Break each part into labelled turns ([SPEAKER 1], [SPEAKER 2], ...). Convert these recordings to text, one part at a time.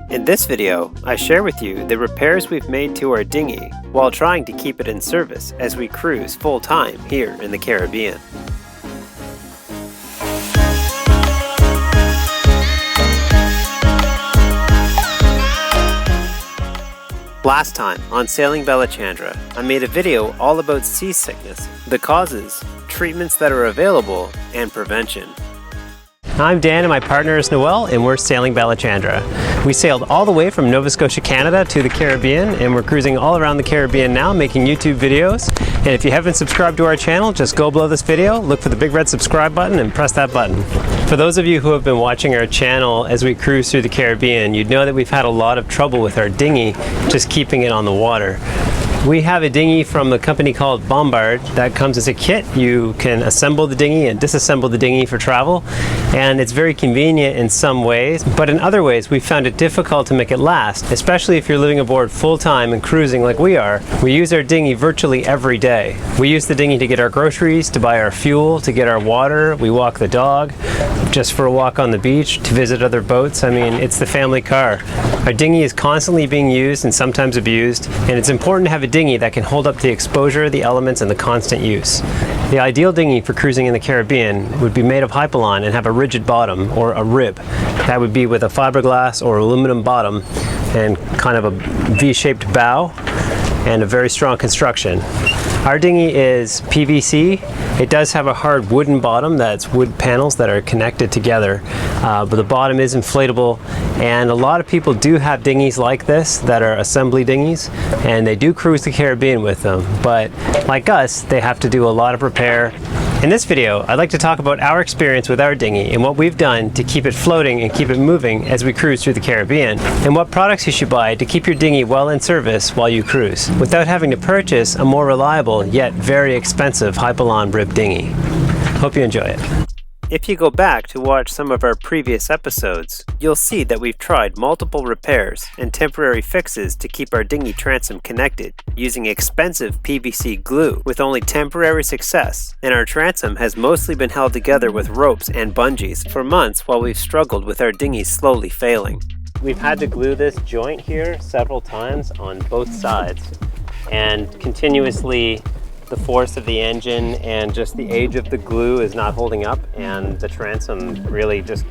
[SPEAKER 1] In this video, I share with you the repairs we've made to our dinghy while trying to keep it in service as we cruise full-time here in the Caribbean. Last time on Sailing Balachandra, I made a video all about seasickness, the causes, treatments that are available, and prevention. I'm Dan and my partner is Noel, and we're sailing Balachandra. We sailed all the way from Nova Scotia, Canada to the Caribbean, and we're cruising all around the Caribbean now making YouTube videos. And if you haven't subscribed to our channel, just go below this video, look for the big red subscribe button and press that button. For those of you who have been watching our channel as we cruise through the Caribbean, you'd know that we've had a lot of trouble with our dinghy just keeping it on the water. We have a dinghy from a company called Bombard that comes as a kit. You can assemble the dinghy and disassemble the dinghy for travel, and it's very convenient in some ways, but in other ways we found it difficult to make it last, especially if you're living aboard full-time and cruising like we are. We use our dinghy virtually every day. We use the dinghy to get our groceries, to buy our fuel, to get our water. We walk the dog, just for a walk on the beach, to visit other boats. I mean, it's the family car. Our dinghy is constantly being used and sometimes abused, and it's important to have a dinghy that can hold up to the exposure, the elements, and the constant use. The ideal dinghy for cruising in the Caribbean would be made of hypalon and have a rigid bottom, or a rib. That would be with a fiberglass or aluminum bottom and kind of a V-shaped bow and a very strong construction. Our dinghy is PVC. It does have a hard wooden bottom that's wood panels that are connected together, but the bottom is inflatable, and a lot of people do have dinghies like this that are assembly dinghies, and they do cruise the Caribbean with them, but like us, they have to do a lot of repair. In this video, I'd like to talk about our experience with our dinghy and what we've done to keep it floating and keep it moving as we cruise through the Caribbean, and what products you should buy to keep your dinghy well in service while you cruise, without having to purchase a more reliable yet very expensive hypalon rib dinghy. Hope you enjoy it. If you go back to watch some of our previous episodes, you'll see that we've tried multiple repairs and temporary fixes to keep our dinghy transom connected using expensive PVC glue with only temporary success, and our transom has mostly been held together with ropes and bungees for months while we've struggled with our dinghy slowly failing. We've had to glue this joint here several times on both sides, and continuously the force of the engine and just the age of the glue is not holding up, and the transom really just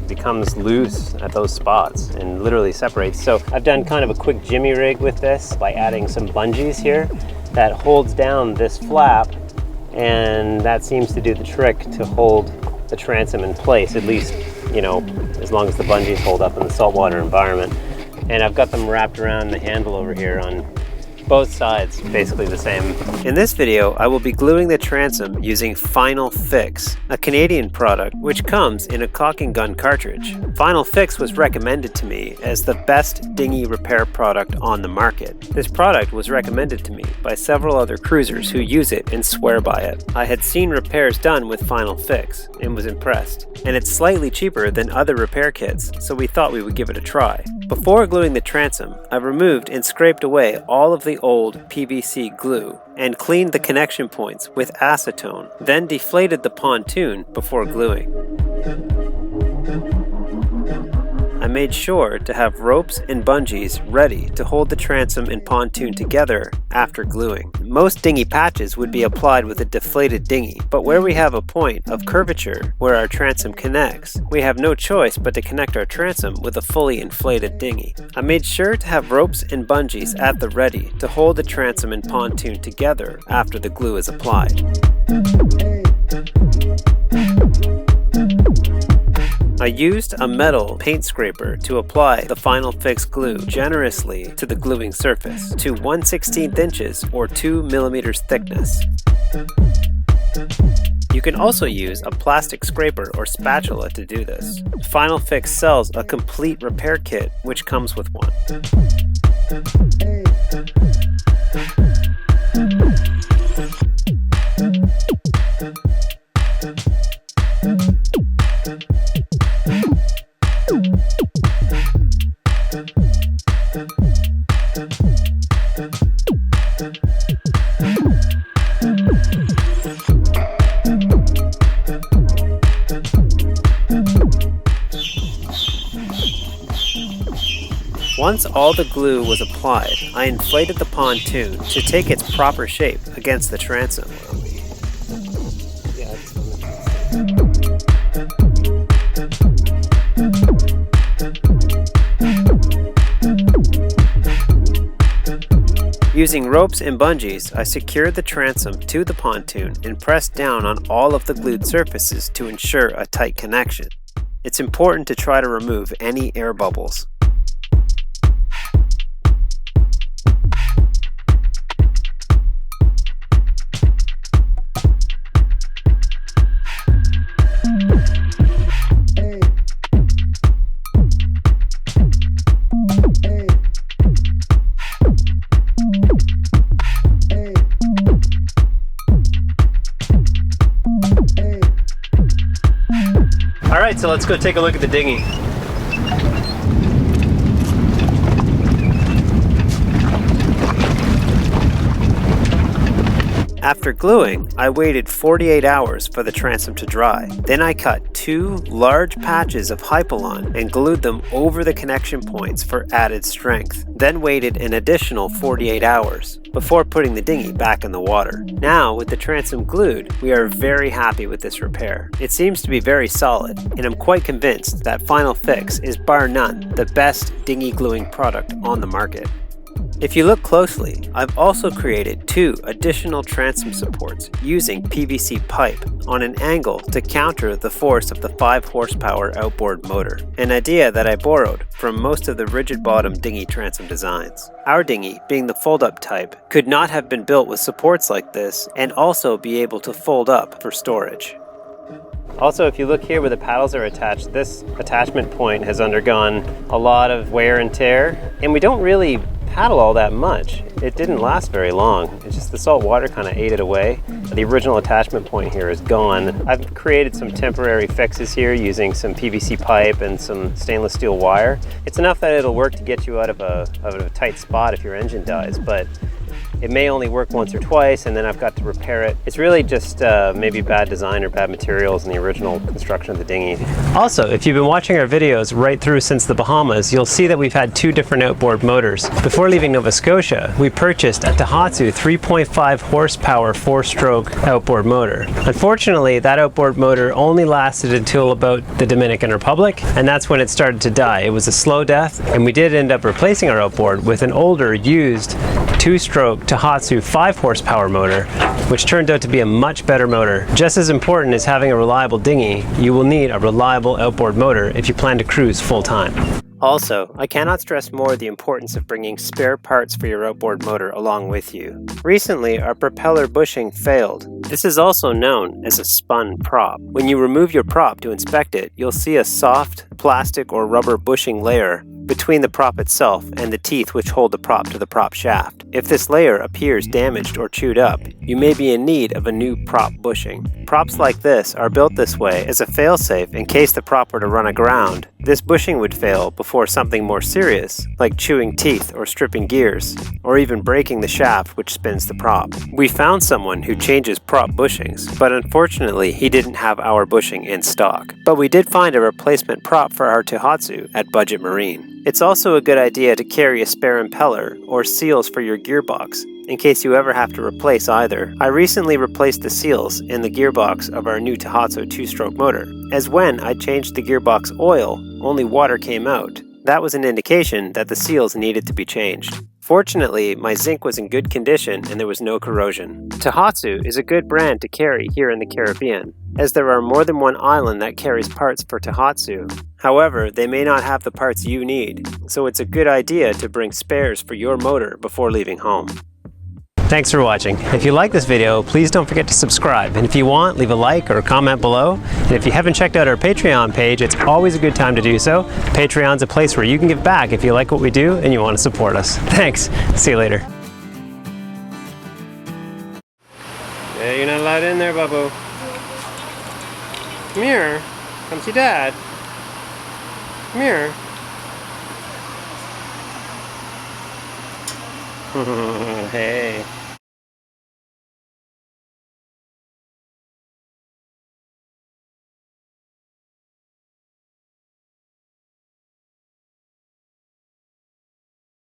[SPEAKER 1] becomes loose at those spots and literally separates. So I've done kind of a quick jimmy rig with this by adding some bungees here that holds down this flap, and that seems to do the trick to hold the transom in place, at least, you know, as long as the bungees hold up in the saltwater environment. And I've got them wrapped around the handle over here on both sides, basically the same. In this video, I will be gluing the transom using Final Fix, a Canadian product which comes in a caulking gun cartridge. Final Fix was recommended to me as the best dinghy repair product on the market. This product was recommended to me by several other cruisers who use it and swear by it. I had seen repairs done with Final Fix and was impressed, and it's slightly cheaper than other repair kits, so we thought we would give it a try. Before gluing the transom, I removed and scraped away all of the old PVC glue and cleaned the connection points with acetone, then deflated the pontoon before gluing. I made sure to have ropes and bungees ready to hold the transom and pontoon together after gluing. Most dinghy patches would be applied with a deflated dinghy, but where we have a point of curvature where our transom connects, we have no choice but to connect our transom with a fully inflated dinghy. I made sure to have ropes and bungees at the ready to hold the transom and pontoon together after the glue is applied. I used a metal paint scraper to apply the Final Fix glue generously to the gluing surface to 1/16 inches or 2 millimeters thickness. You can also use a plastic scraper or spatula to do this. Final Fix sells a complete repair kit which comes with one. Once all the glue was applied, I inflated the pontoon to take its proper shape against the transom. Using ropes and bungees, I secured the transom to the pontoon and pressed down on all of the glued surfaces to ensure a tight connection. It's important to try to remove any air bubbles. Alright, so let's go take a look at the dinghy. After gluing, I waited 48 hours for the transom to dry. Then I cut 2 large patches of hypalon and glued them over the connection points for added strength. Then waited an additional 48 hours before putting the dinghy back in the water. Now, with the transom glued, we are very happy with this repair. It seems to be very solid, and I'm quite convinced that Final Fix is bar none the best dinghy gluing product on the market. If you look closely, I've also created 2 additional transom supports using PVC pipe on an angle to counter the force of the 5 horsepower outboard motor, an idea that I borrowed from most of the rigid bottom dinghy transom designs. Our dinghy, being the fold-up type, could not have been built with supports like this and also be able to fold up for storage. Also, if you look here where the paddles are attached, this attachment point has undergone a lot of wear and tear, and we don't really paddle all that much. It didn't last very long. It's just the salt water kind of ate it away. The original attachment point here is gone. I've created some temporary fixes here using some PVC pipe and some stainless steel wire. It's enough that it'll work to get you out of a tight spot if your engine dies, but it may only work once or twice, and then I've got to repair it. It's really just maybe bad design or bad materials in the original construction of the dinghy. Also, if you've been watching our videos right through since the Bahamas, you'll see that we've had 2 different outboard motors. Before leaving Nova Scotia, we purchased a Tohatsu 3.5 horsepower 4-stroke outboard motor. Unfortunately, that outboard motor only lasted until about the Dominican Republic, and that's when it started to die. It was a slow death, and we did end up replacing our outboard with an older, used 2-stroke Tohatsu 5 horsepower motor, which turned out to be a much better motor. Just as important as having a reliable dinghy, you will need a reliable outboard motor if you plan to cruise full time. Also, I cannot stress more the importance of bringing spare parts for your outboard motor along with you. Recently, our propeller bushing failed. This is also known as a spun prop. When you remove your prop to inspect it, you'll see a soft plastic or rubber bushing layer between the prop itself and the teeth which hold the prop to the prop shaft. If this layer appears damaged or chewed up, you may be in need of a new prop bushing. Props like this are built this way as a failsafe in case the prop were to run aground. This bushing would fail before something more serious, like chewing teeth or stripping gears, or even breaking the shaft which spins the prop. We found someone who changes prop bushings, but unfortunately he didn't have our bushing in stock. But we did find a replacement prop for our Tohatsu at Budget Marine. It's also a good idea to carry a spare impeller or seals for your gearbox, in case you ever have to replace either. I recently replaced the seals in the gearbox of our new Tohatsu 2-stroke motor, as when I changed the gearbox oil, only water came out. That was an indication that the seals needed to be changed. Fortunately, my zinc was in good condition and there was no corrosion. Tohatsu is a good brand to carry here in the Caribbean, as there are more than one island that carries parts for Tohatsu. However, they may not have the parts you need, so it's a good idea to bring spares for your motor before leaving home. Thanks for watching. If you like this video, please don't forget to subscribe. And if you want, leave a like or a comment below. And if you haven't checked out our Patreon page, it's always a good time to do so. Patreon's a place where you can give back if you like what we do and you want to support us. Thanks. See you later. Yeah, you're not allowed in there, Bubbo. Come here. Come see Dad. Come here. Hey.